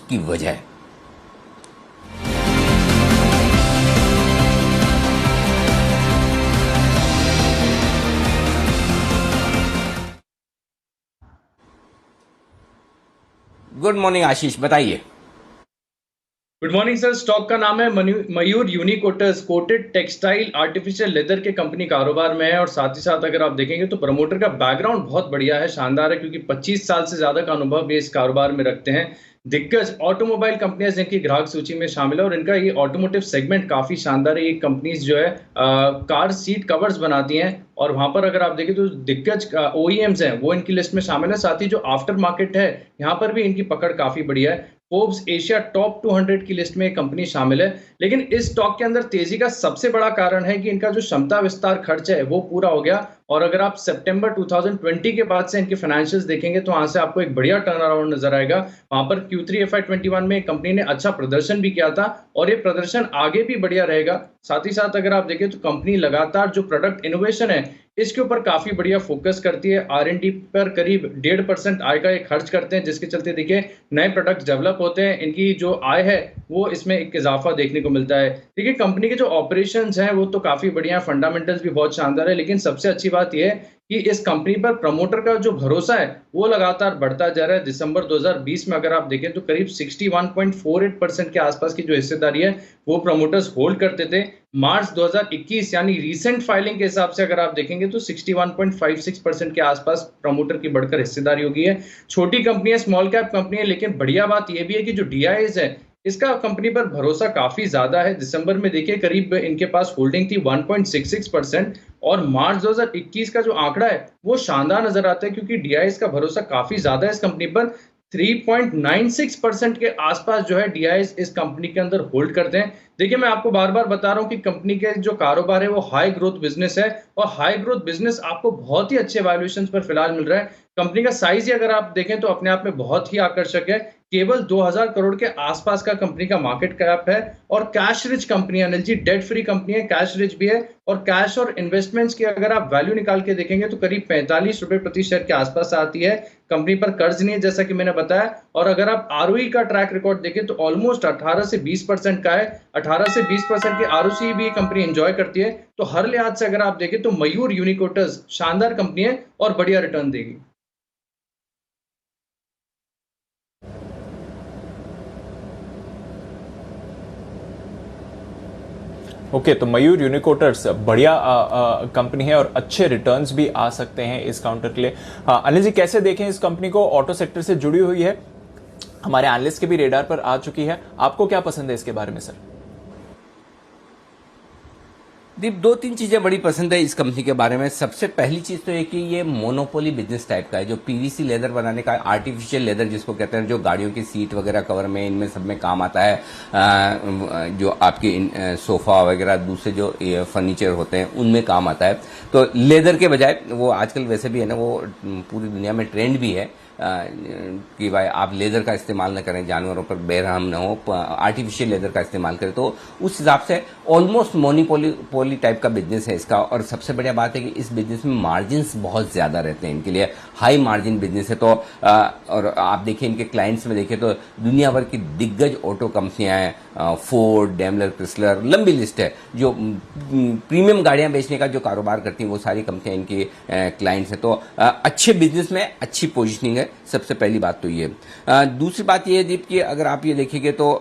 उसकी वजह। Good morning आशीष, बताइए। Good morning sir. स्टॉक का नाम है मयूर यूनिकोटर्स। कोटेड टेक्सटाइल आर्टिफिशियल लेदर के कंपनी कारोबार में है और साथ ही साथ अगर आप देखेंगे तो प्रमोटर का बैकग्राउंड बहुत बढ़िया है, शानदार है, क्योंकि 25 साल से ज्यादा का अनुभव ये इस कारोबार में रखते हैं। दिग्गज ऑटोमोबाइल कंपनियां जिनकी ग्राहक सूची में शामिल है और इनका ये ऑटोमोटिव सेगमेंट काफी शानदार है। ये कंपनीज जो है कार सीट कवर्स बनाती हैं और वहां पर अगर आप देखें तो दिग्गज ओईएम्स हैं वो इनकी लिस्ट में शामिल है। साथ ही जो आफ्टर मार्केट है यहाँ पर भी इनकी पकड़ काफी बढ़िया है। फोर्ब्स एशिया टॉप 200 की लिस्ट में एक कंपनी शामिल है। लेकिन इस स्टॉक के अंदर तेजी का सबसे बड़ा कारण है कि इनका जो क्षमता विस्तार खर्च है वो पूरा हो गया। और अगर आप सितंबर 2020 के बाद से इनके फाइनेंशियल्स देखेंगे तो वहां से आपको एक बढ़िया टर्न अराउंड नजर आएगा। वहां पर Q3 FY21 में कंपनी ने अच्छा प्रदर्शन भी किया था और ये प्रदर्शन आगे भी बढ़िया रहेगा। साथ ही साथ अगर आप देखें तो कंपनी लगातार जो प्रोडक्ट इनोवेशन है इसके ऊपर काफी बढ़िया फोकस करती है। R&D पर करीब 1.5% आय का ये खर्च करते हैं, जिसके चलते देखिए नए प्रोडक्ट डेवलप होते हैं। इनकी जो आय है वो इसमें एक इजाफा देखने को मिलता है। देखिए कंपनी के जो ऑपरेशंस हैं वो तो काफी बढ़िया है, फंडामेंटल्स भी बहुत शानदार है। लेकिन सबसे अच्छी बात यह है कि इस कंपनी पर प्रमोटर का जो भरोसा है वो लगातार बढ़ता जा रहा है। दिसंबर 2020 में अगर आप देखें तो करीब 61.48% के आसपास की जो हिस्सेदारी है वो प्रमोटर्स होल्ड करते थे। मार्च 2021 यानी रीसेंट फाइलिंग के हिसाब से अगर आप देखेंगे तो 61.56% के आसपास प्रमोटर की बढ़कर हिस्सेदारी हो गई है। छोटी कंपनी है, स्मॉल कैप कंपनी है, लेकिन बढ़िया बात यह भी है कि जो डीआईएस है इसका कंपनी पर भरोसा काफी ज्यादा है। दिसंबर में देखिए करीब इनके पास होल्डिंग थी 1.66% और मार्च 2021 का जो आंकड़ा है वो शानदार नजर आता है, क्योंकि डीआईएस का भरोसा काफी ज्यादा है इस कंपनी पर। 3.96% के आसपास जो है डीआईएस इस कंपनी के अंदर होल्ड करते हैं। देखिए मैं आपको बार बार बता रहा हूं कि कंपनी के जो कारोबार है वो हाई ग्रोथ बिजनेस है और हाई ग्रोथ बिजनेस आपको बहुत ही अच्छे वैल्यूएशंस पर फिलहाल मिल रहा है। कंपनी का साइज ही अगर आप देखें तो अपने आप में बहुत ही आकर्षक है। केवल 2000 करोड़ के आसपास का कंपनी का मार्केट कैप है और कैश रिच कंपनी है। Anil ji, debt free company है, कैश रिच भी है और कैश और इन्वेस्टमेंट्स की अगर आप वैल्यू निकाल के देखेंगे तो करीब 45 रुपए प्रति शेयर के आसपास आती है। कंपनी पर कर्ज नहीं है जैसा कि मैंने बताया। और अगर आप आरओई का ट्रैक रिकॉर्ड देखें तो ऑलमोस्ट 18 से 20% का है। 18 से 20% की आरओसी भी कंपनी एंजॉय करती है। तो हर लिहाज से अगर आप देखें तो मयूर यूनिकोटर्स शानदार कंपनी है और बढ़िया रिटर्न देगी। ओके, तो मयूर यूनिकोटर्स बढ़िया कंपनी है और अच्छे रिटर्न्स भी आ सकते हैं इस काउंटर के लिए। अनिल जी, कैसे देखें इस कंपनी को? ऑटो सेक्टर से जुड़ी हुई है, हमारे एनालिस्ट के भी रेडार पर आ चुकी है। आपको क्या पसंद है इसके बारे में सर? दीप, दो तीन चीजें बड़ी पसंद है इस कंपनी के बारे में। सबसे पहली चीज तो ये कि ये मोनोपोली बिजनेस टाइप का है। जो पीवीसी लेदर बनाने का, आर्टिफिशियल लेदर जिसको कहते हैं, जो गाड़ियों की सीट वगैरह कवर में, इनमें सब में काम आता है। जो आपके सोफा वगैरह दूसरे जो फर्नीचर होते हैं उनमें काम आता है। तो लेदर के बजाय वो आजकल वैसे भी है ना, वो पूरी दुनिया में ट्रेंड भी है कि भाई आप लेदर का इस्तेमाल न करें, जानवरों पर बेरहम न हो, आर्टिफिशियल लेदर का इस्तेमाल करें। तो उस हिसाब से ऑलमोस्ट मोनोपोली टाइप का बिजनेस है इसका। और सबसे बढ़िया बात है कि इस बिजनेस में मार्जिन्स बहुत ज्यादा रहते हैं, इनके लिए हाई मार्जिन बिजनेस है। तो और आप देखिए इनके क्लाइंट्स में देखिए तो दुनिया भर की दिग्गज ऑटो कंपनियां हैं, फोर्ड, डेमलर, क्रिसलर, लंबी लिस्ट है। जो प्रीमियम गाड़ियां बेचने का जो कारोबार करती हैं वो सारी कंपनियां इनकी क्लाइंट्स हैं। तो अच्छे बिजनेस में अच्छी पोजीशनिंग है, सबसे पहली बात तो ये। दूसरी बात ये है दीप कि अगर आप ये देखेंगे तो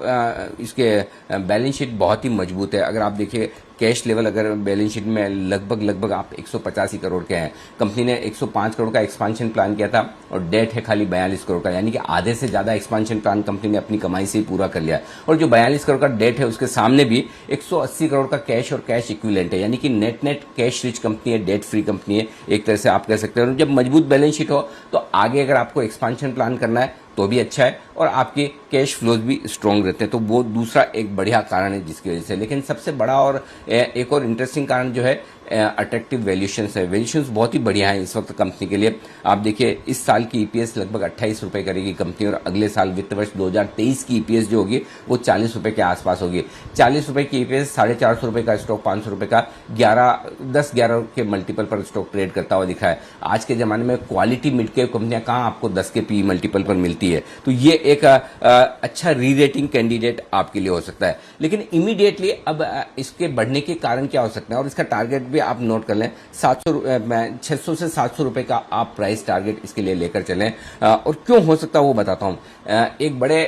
इसके बैलेंस शीट बहुत ही मजबूत है। अगर आप देखिए कैश लेवल अगर बैलेंस शीट में लगभग आप 185 करोड़ के हैं। कंपनी ने 105 करोड़ का एक्सपांशन प्लान किया था और डेट है खाली 42 करोड़ का, यानी कि आधे से ज्यादा एक्सपांशन प्लान कंपनी ने अपनी कमाई से ही पूरा कर लिया। और जो 42 करोड़ का डेट है उसके सामने भी 180 करोड़ का कैश और कैश इक्विवेलेंट है, यानी कि नेट कैश रिच कंपनी है, डेट फ्री कंपनी है, एक तरह से आप कह सकते हैं। जब मजबूत बैलेंस शीट हो तो आगे अगर आपको एक्सपांशन प्लान करना है तो भी अच्छा है और आपके कैश फ्लोज भी स्ट्रांग रहते हैं। तो वो दूसरा एक बढ़िया कारण है जिसकी वजह से। लेकिन सबसे बड़ा और एक और इंटरेस्टिंग कारण जो है अट्रैक्टिव वैल्यूशंस है, वैल्यूशंस बहुत ही बढ़िया है इस वक्त कंपनी के लिए। आप देखिए इस साल की ईपीएस लगभग 28 रुपए करेगी कंपनी, और अगले साल वित्त वर्ष 2023 की ईपीएस जो होगी वो 40 रुपए के आसपास होगी। 40 रुपए की ईपीएस, 450 रुपए का स्टॉक 500 रुपए का 10-11 के मल्टीपल पर स्टॉक ट्रेड करता हुआ दिखा है। आज के जमाने में क्वालिटी मिड कैप कंपनियां कहां आपको 10 के पी मल्टीपल पर मिलती है, तो ये एक अच्छा री रेटिंग कैंडिडेट आपके लिए हो सकता है। लेकिन इमीडिएटली अब इसके बढ़ने के कारण क्या हो सकते हैं, और इसका टारगेट भी आप नोट कर लें, 600 से 700 रुपए का आप प्राइस टारगेट इसके लिए लेकर चलें। और क्यों हो सकता है वो बताता हूं। एक बड़े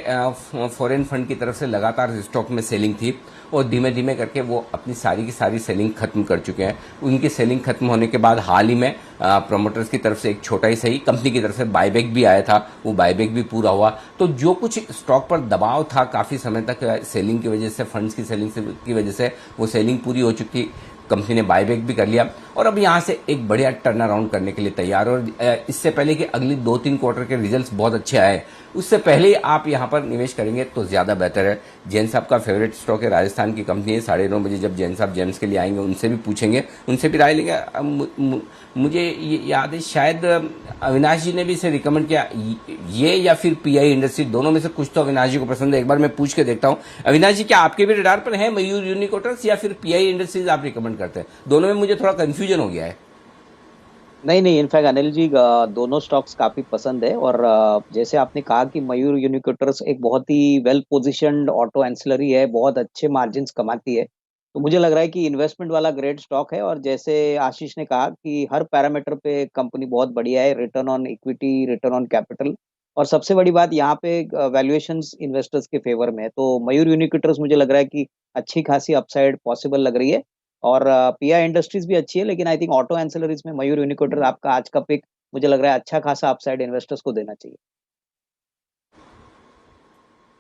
फॉरेन फंड की तरफ से लगातार स्टॉक में सेलिंग थी, और धीमे धीमे करके वो अपनी सारी की सारी सेलिंग खत्म कर चुके हैं। उनकी सेलिंग खत्म होने के बाद हाल ही में प्रमोटर्स की तरफ से एक छोटा ही सही कंपनी की तरफ से बायबैक भी आया था, वो बायबैक भी पूरा हुआ। तो जो कुछ स्टॉक पर दबाव था काफी समय तक सेलिंग की वजह से, फंड्स की सेलिंग की वजह से, वो सेलिंग पूरी हो चुकी थी। कंपनी ने बायबैक भी कर लिया और अब यहां से एक बढ़िया टर्न अराउंड करने के लिए तैयार। और इससे पहले कि अगली 2-3 क्वार्टर के रिजल्ट्स बहुत अच्छे आए, उससे पहले ही आप यहां पर निवेश करेंगे तो ज्यादा बेहतर है। जैन साहब का फेवरेट स्टॉक है, राजस्थान की कंपनी है। 9:30 बजे जब जैन साहब जेम्स के लिए आएंगे उनसे भी पूछेंगे, उनसे भी राय लेंगे। मुझे याद है शायद अविनाश जी ने भी इसे रिकमेंड किया, ये या फिर पीआई इंडस्ट्री, दोनों में से कुछ तो अविनाश जी को पसंद है। एक बार मैं पूछ के देखता हूं। अविनाश जी, क्या आपके भी रडार पर है मयूर यूनिकोटर्स या फिर पीआई इंडस्ट्रीज आप रिकमेंड करते हैं? दोनों में मुझे थोड़ा कंफ्यूजन हो गया है। नहीं, इनफैक्ट अनिल जी दोनों स्टॉक्स काफी पसंद है। और जैसे आपने कहा कि मयूर यूनिकोटर्स एक बहुत ही वेल पोजिशन्ड ऑटो एंसिलरी है, बहुत अच्छे मार्जिन्स कमाती है, तो मुझे लग रहा है कि इन्वेस्टमेंट वाला ग्रेट स्टॉक है। और जैसे आशीष ने कहा कि हर पैरामीटर पे कंपनी बहुत बढ़िया है, return on equity, return on capital, और सबसे बड़ी बात यहाँ पे वैल्यूएशंस इन्वेस्टर्स के फेवर में है। तो मयूर यूनिकोटर्स मुझे लग रहा है कि अच्छी खासी अपसाइड पॉसिबल लग रही है। और पीआई इंडस्ट्रीज भी अच्छी है, लेकिन आई थिंक ऑटो एंसिलरीज में मयूर यूनिकोटर्स आपका आज का पिक मुझे लग रहा है अच्छा खासा अपसाइड इन्वेस्टर्स को देना चाहिए।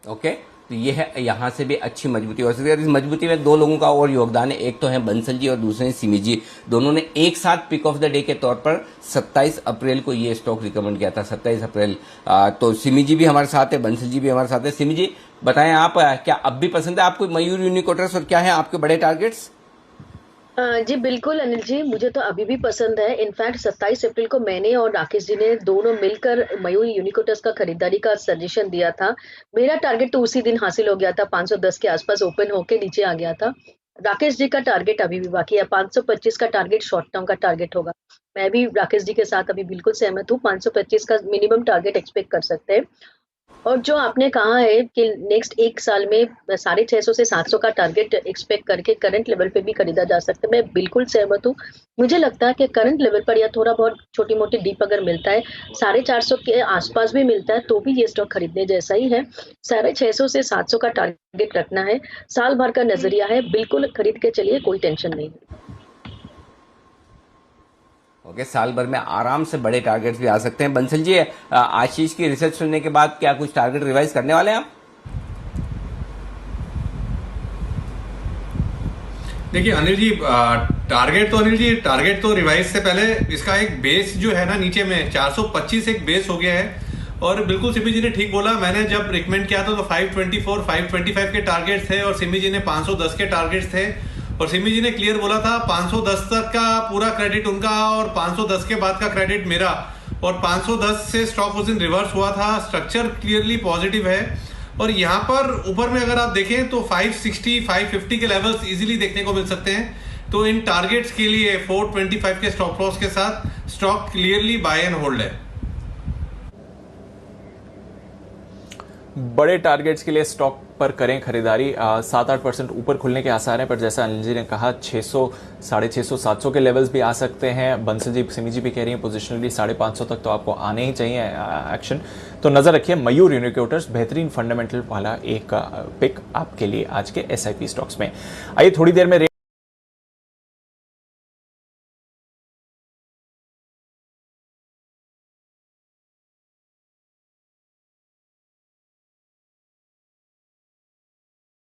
ओके, तो ये है, यहां से भी अच्छी मजबूती हो सकती है। इस मजबूती में 2 लोगों का और योगदान है, एक तो है बंसल जी और दूसरे हैं सिमी जी। दोनों ने एक साथ पिक ऑफ द डे के तौर पर 27 अप्रैल को ये स्टॉक रिकमेंड किया था, 27 अप्रैल। तो सिमी जी भी हमारे साथ है, बंसल जी भी हमारे साथ है। सिमी जी बताएं, आप क्या अब भी पसंद है आपको मयूर यूनिकोटर्स, और क्या है आपके बड़े टारगेट्स? जी बिल्कुल अनिल जी, मुझे तो अभी भी पसंद है। इनफैक्ट 27 अप्रैल को मैंने और राकेश जी ने दोनों मिलकर मयूर यूनिकोटर्स का खरीदारी का सजेशन दिया था। मेरा टारगेट तो उसी दिन हासिल हो गया था, 510 के आसपास ओपन होके नीचे आ गया था। राकेश जी का टारगेट अभी भी बाकी है, 525 का टारगेट शॉर्ट टर्म का टारगेट होगा। मैं भी राकेश जी के साथ अभी बिल्कुल सहमत हूँ, 525 का मिनिमम टारगेट एक्सपेक्ट कर सकते हैं। और जो आपने कहा है कि नेक्स्ट 1 साल में 650 से 700 का टारगेट एक्सपेक्ट करके करंट लेवल पे भी खरीदा जा सकता है, मैं बिल्कुल सहमत हूँ। मुझे लगता है कि करंट लेवल पर या थोड़ा बहुत छोटी-मोटी डिप अगर मिलता है, 450 के आसपास भी मिलता है, तो भी ये स्टॉक खरीदने जैसा ही है। 650 से 700 का टारगेट रखना है, साल भर का नजरिया है, बिल्कुल खरीद के चलिए, कोई टेंशन नहीं। ओके, साल भर में आराम से बड़े टारगेट्स भी आ सकते हैं। बंसल जी, आशीष की रिसर्च सुनने के बाद क्या कुछ टारगेट रिवाइज करने वाले हैं आप? देखिए अनिल जी, टारगेट तो रिवाइज से पहले इसका एक बेस जो है ना नीचे में 425 एक बेस हो गया है। और बिल्कुल सिमी जी ने ठीक बोला, मैंने जब रिकमेंड किया था तो 524 525 के टारगेट थे और सिमी जी ने 510 के टारगेट थे। और सिमी जी ने क्लियर बोला था 510 तक का पूरा क्रेडिट उनका और 510 के बाद का क्रेडिट मेरा। और 510 से स्टॉक उस दिन रिवर्स हुआ था, स्ट्रक्चर क्लियरली पॉजिटिव है। और यहाँ पर ऊपर में अगर आप देखें तो 560 550 के लेवल्स इजीली देखने को मिल सकते हैं। तो इन टारगेट्स के लिए 425 के स्टॉप लॉस के साथ stock clearly buy and hold है। बड़े टारगेट्स के लिए स्टॉक पर करें खरीदारी। 7-8% ऊपर खुलने के आसार हैं, पर जैसा अनिल जी ने कहा 600, 650, 700 के लेवल्स भी आ सकते हैं। बंसल जी, सिमी जी भी कह रही हैं पोजिशनली 550 तक तो आपको आने ही चाहिए एक्शन। तो नजर रखिए, मयूर यूनिकोटर्स बेहतरीन फंडामेंटल वाला एक पिक आपके लिए आज के SIP स्टॉक्स में। आइए थोड़ी देर में